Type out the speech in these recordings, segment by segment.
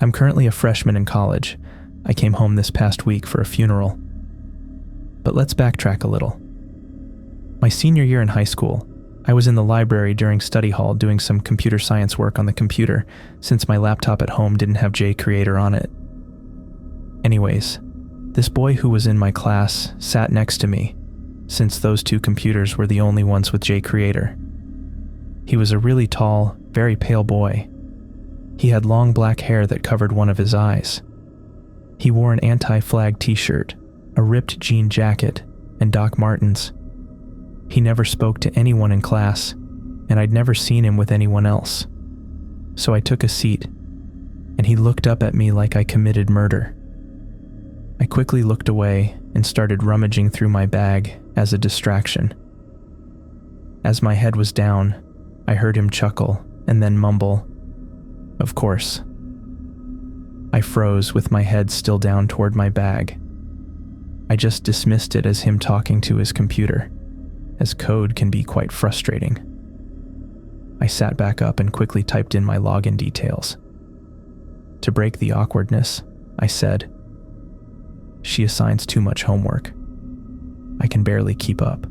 I'm currently a freshman in college. I came home this past week for a funeral. But let's backtrack a little. My senior year in high school, I was in the library during study hall doing some computer science work on the computer since my laptop at home didn't have JCreator on it. Anyways, this boy who was in my class sat next to me, since those two computers were the only ones with JCreator. He was a really tall, very pale boy. He had long black hair that covered one of his eyes. He wore an anti-flag t-shirt, a ripped jean jacket, and Doc Martens. He never spoke to anyone in class, and I'd never seen him with anyone else. So I took a seat, and he looked up at me like I committed murder. I quickly looked away and started rummaging through my bag as a distraction. As my head was down, I heard him chuckle and then mumble, "Of course." I froze with my head still down toward my bag. I just dismissed it as him talking to his computer, as code can be quite frustrating. I sat back up and quickly typed in my login details. To break the awkwardness, I said, "She assigns too much homework. I can barely keep up."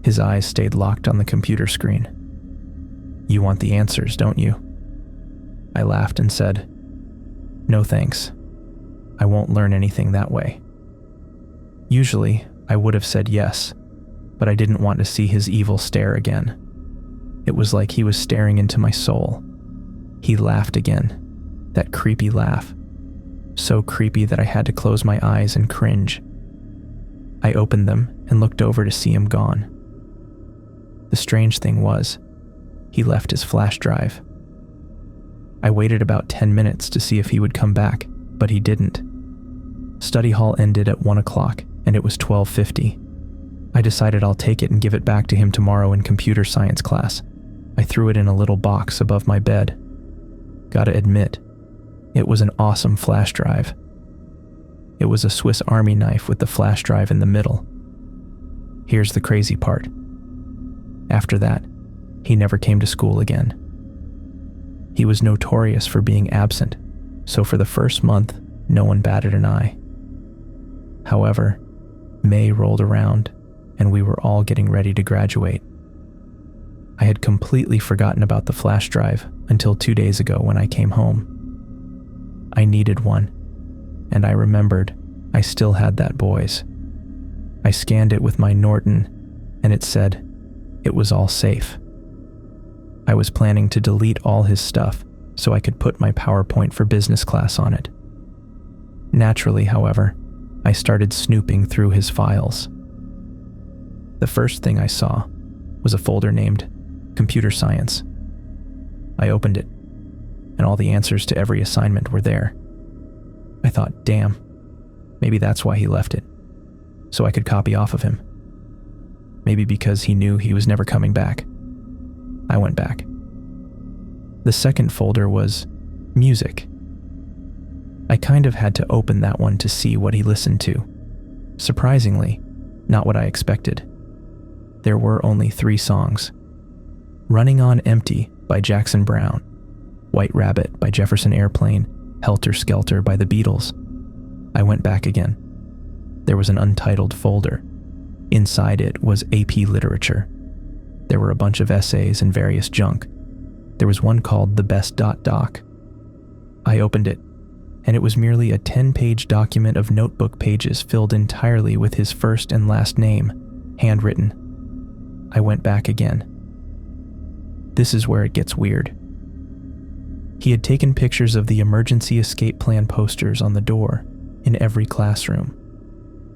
His eyes stayed locked on the computer screen. "You want the answers, don't you?" I laughed and said, "No thanks. I won't learn anything that way." Usually, I would have said yes, but I didn't want to see his evil stare again. It was like he was staring into my soul. He laughed again, that creepy laugh, so creepy that I had to close my eyes and cringe. I opened them and looked over to see him gone. The strange thing was, he left his flash drive. I waited about 10 minutes to see if he would come back, but he didn't. Study hall ended at 1 o'clock, and it was 12:50. I decided I'll take it and give it back to him tomorrow in computer science class. I threw it in a little box above my bed. Gotta admit, it was an awesome flash drive. It was a Swiss Army knife with the flash drive in the middle. Here's the crazy part. After that, he never came to school again. He was notorious for being absent, so for the first month, no one batted an eye. However, May rolled around, and we were all getting ready to graduate. I had completely forgotten about the flash drive until 2 days ago when I came home. I needed one, and I remembered I still had that boy's. I scanned it with my Norton, and it said it was all safe. I was planning to delete all his stuff so I could put my PowerPoint for business class on it. Naturally, however, I started snooping through his files. The first thing I saw was a folder named Computer Science. I opened it, and all the answers to every assignment were there. I thought, damn, maybe that's why he left it, so I could copy off of him. Maybe because he knew he was never coming back. I went back. The second folder was music. I kind of had to open that one to see what he listened to. Surprisingly, not what I expected. There were only 3 songs. Running on Empty by Jackson Browne, White Rabbit by Jefferson Airplane, Helter Skelter by the Beatles. I went back again. There was an untitled folder. Inside it was AP Literature. There were a bunch of essays and various junk. There was one called The Best Doc. I opened it, and it was merely a 10-page document of notebook pages filled entirely with his first and last name, handwritten. I went back again. This is where it gets weird. He had taken pictures of the emergency escape plan posters on the door in every classroom.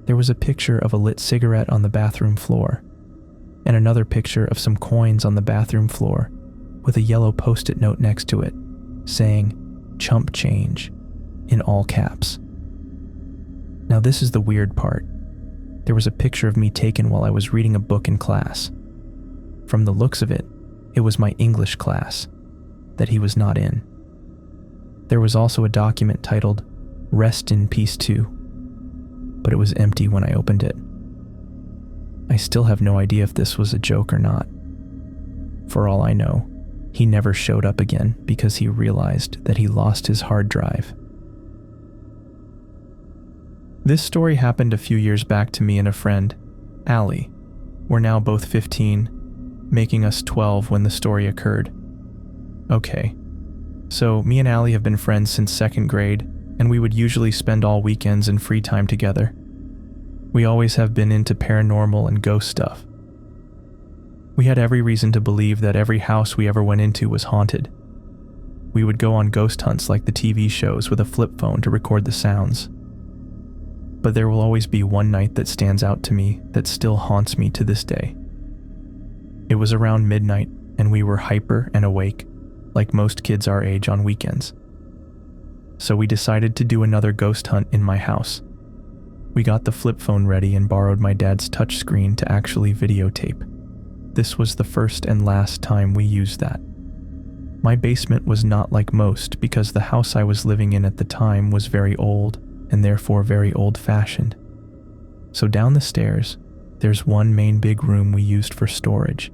There was a picture of a lit cigarette on the bathroom floor, and another picture of some coins on the bathroom floor with a yellow post-it note next to it, saying, "Chump change," in all caps. Now this is the weird part. There was a picture of me taken while I was reading a book in class. From the looks of it, it was my English class that he was not in. There was also a document titled, "Rest in Peace Too," but it was empty when I opened it. I still have no idea if this was a joke or not. For all I know, He never showed up again because he realized that he lost his hard drive. This story happened a few years back to me and a friend, Allie. We're now both 15, making us 12 when the story occurred. Okay, so me and Allie have been friends since 2nd grade, and we would usually spend all weekends and free time together. We always have been into paranormal and ghost stuff. We had every reason to believe that every house we ever went into was haunted. We would go on ghost hunts like the TV shows with a flip phone to record the sounds. But there will always be one night that stands out to me that still haunts me to this day. It was around midnight, and we were hyper and awake, like most kids our age on weekends. So we decided to do another ghost hunt in my house. We got the flip phone ready and borrowed my dad's touchscreen to actually videotape. This was the first and last time we used that. My basement was not like most because the house I was living in at the time was very old and therefore very old-fashioned. So down the stairs, there's one main big room we used for storage.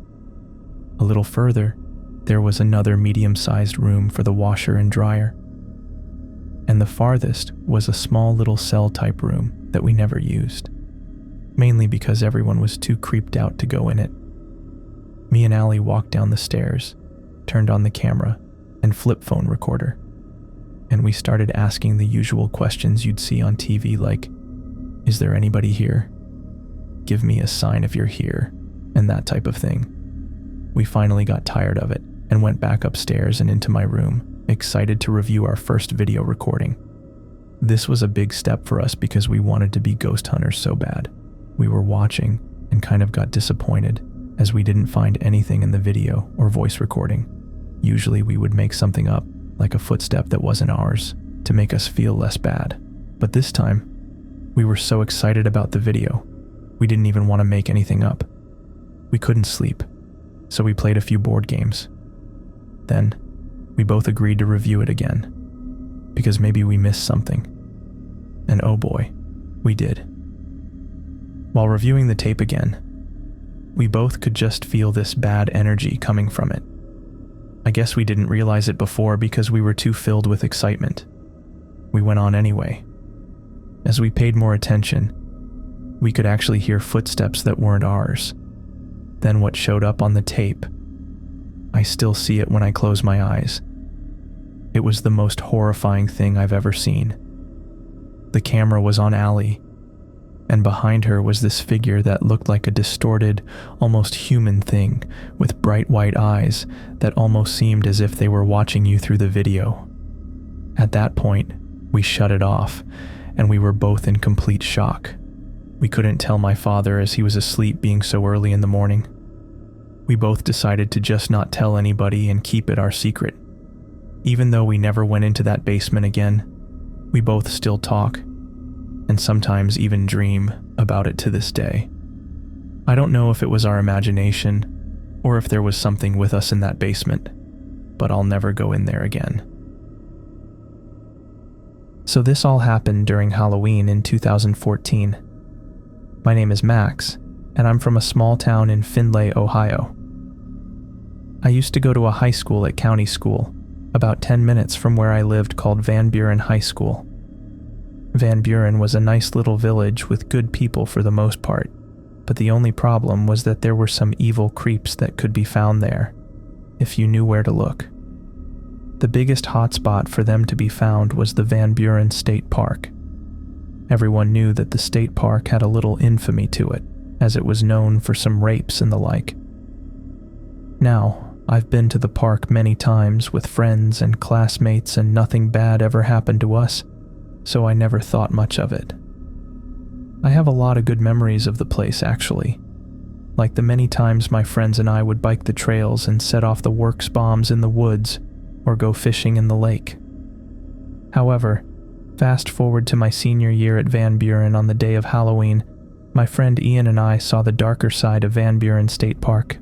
A little further, there was another medium-sized room for the washer and dryer. And the farthest was a small little cell-type room that we never used, mainly because everyone was too creeped out to go in it. Me and Allie walked down the stairs, turned on the camera and flip phone recorder, and we started asking the usual questions you'd see on TV like, "Is there anybody here? Give me a sign if you're here," and that type of thing. We finally got tired of it and went back upstairs and into my room, excited to review our first video recording. This was a big step for us because we wanted to be ghost hunters so bad. We were watching and kind of got disappointed as we didn't find anything in the video or voice recording. Usually we would make something up, like a footstep that wasn't ours, to make us feel less bad. But this time, we were so excited about the video, we didn't even want to make anything up. We couldn't sleep, so we played a few board games. Then, we both agreed to review it again, because maybe we missed something. And oh boy, we did. While reviewing the tape again, we both could just feel this bad energy coming from it. I guess we didn't realize it before because we were too filled with excitement. We went on anyway. As we paid more attention, we could actually hear footsteps that weren't ours. Then what showed up on the tape, I still see it when I close my eyes. It was the most horrifying thing I've ever seen. The camera was on Allie, and behind her was this figure that looked like a distorted, almost human thing with bright white eyes that almost seemed as if they were watching you through the video. At that point, we shut it off, and we were both in complete shock. We couldn't tell my father as he was asleep being so early in the morning. We both decided to just not tell anybody and keep it our secret. Even though we never went into that basement again, we both still talk, and sometimes even dream about it to this day. I don't know if it was our imagination, or if there was something with us in that basement, but I'll never go in there again. So this all happened during Halloween in 2014. My name is Max, and I'm from a small town in Findlay, Ohio. I used to go to a high school at County School, about 10 minutes from where I lived, called Van Buren High School. Van Buren was a nice little village with good people for the most part, but the only problem was that there were some evil creeps that could be found there, if you knew where to look. The biggest hotspot for them to be found was the Van Buren State Park. Everyone knew that the state park had a little infamy to it, as it was known for some rapes and the like. Now, I've been to the park many times with friends and classmates and nothing bad ever happened to us, so I never thought much of it. I have a lot of good memories of the place actually, like the many times my friends and I would bike the trails and set off the works bombs in the woods or go fishing in the lake. However, fast forward to my senior year at Van Buren on the day of Halloween, my friend Ian and I saw the darker side of Van Buren State Park.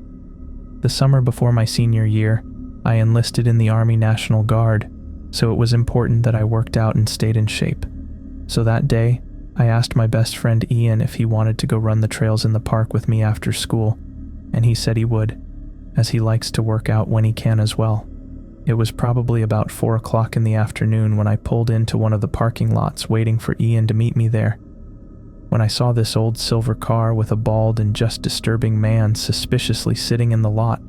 The summer before my senior year, I enlisted in the Army National Guard, so it was important that I worked out and stayed in shape. So that day, I asked my best friend Ian if he wanted to go run the trails in the park with me after school, and he said he would, as he likes to work out when he can as well. It was probably about 4 o'clock in the afternoon when I pulled into one of the parking lots waiting for Ian to meet me there. When I saw this old silver car with a bald and just disturbing man suspiciously sitting in the lot.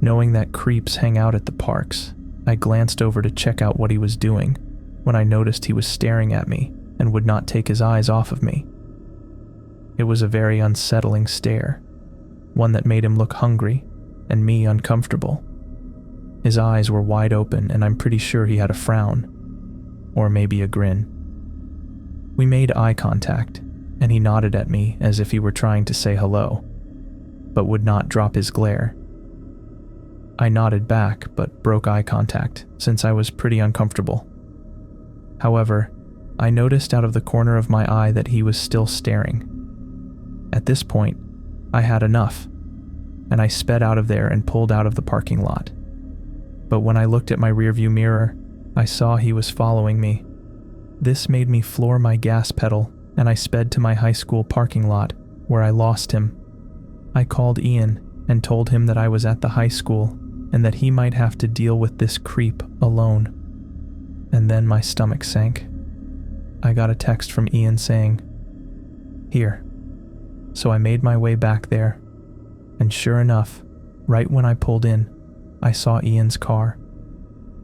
Knowing that creeps hang out at the parks, I glanced over to check out what he was doing when I noticed he was staring at me and would not take his eyes off of me. It was a very unsettling stare, one that made him look hungry and me uncomfortable. His eyes were wide open, and I'm pretty sure he had a frown, or maybe a grin. We made eye contact, and he nodded at me as if he were trying to say hello, but would not drop his glare. I nodded back, but broke eye contact since I was pretty uncomfortable. However, I noticed out of the corner of my eye that he was still staring. At this point, I had enough, and I sped out of there and pulled out of the parking lot. But when I looked at my rearview mirror, I saw he was following me. This made me floor my gas pedal, and I sped to my high school parking lot, where I lost him. I called Ian and told him that I was at the high school and that he might have to deal with this creep alone. And then my stomach sank. I got a text from Ian saying, "Here." So I made my way back there, and sure enough, right when I pulled in, I saw Ian's car,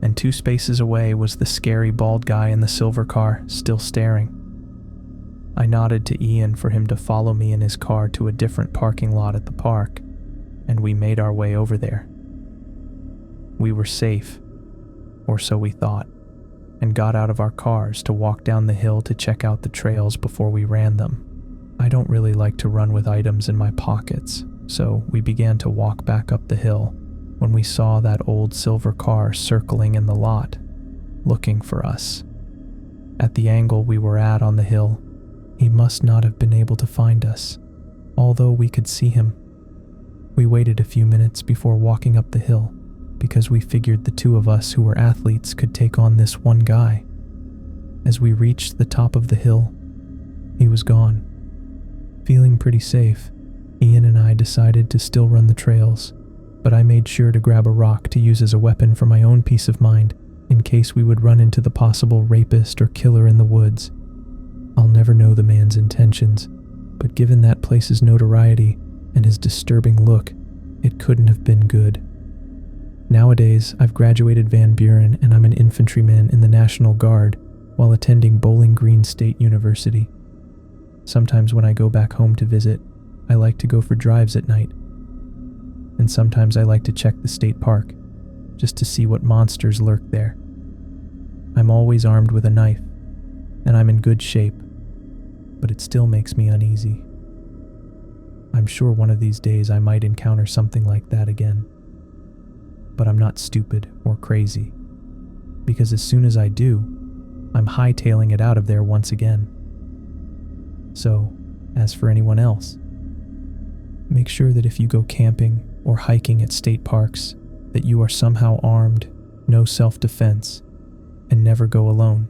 and 2 spaces away was the scary bald guy in the silver car still staring. I nodded to Ian for him to follow me in his car to a different parking lot at the park, and we made our way over there. We were safe, or so we thought, and got out of our cars to walk down the hill to check out the trails before we ran them. I don't really like to run with items in my pockets, so we began to walk back up the hill when we saw that old silver car circling in the lot, looking for us. At the angle we were at on the hill, he must not have been able to find us, although we could see him. We waited a few minutes before walking up the hill, because we figured the 2 of us who were athletes could take on this one guy. As we reached the top of the hill, he was gone. Feeling pretty safe, Ian and I decided to still run the trails, but I made sure to grab a rock to use as a weapon for my own peace of mind in case we would run into the possible rapist or killer in the woods. I'll never know the man's intentions, but given that place's notoriety and his disturbing look, it couldn't have been good. Nowadays, I've graduated Van Buren and I'm an infantryman in the National Guard while attending Bowling Green State University. Sometimes when I go back home to visit, I like to go for drives at night. And sometimes I like to check the state park, just to see what monsters lurk there. I'm always armed with a knife, and I'm in good shape, but it still makes me uneasy. I'm sure one of these days I might encounter something like that again. But I'm not stupid or crazy, because as soon as I do, I'm hightailing it out of there once again. So, as for anyone else, make sure that if you go camping or hiking at state parks, that you are somehow armed, no self-defense, and never go alone.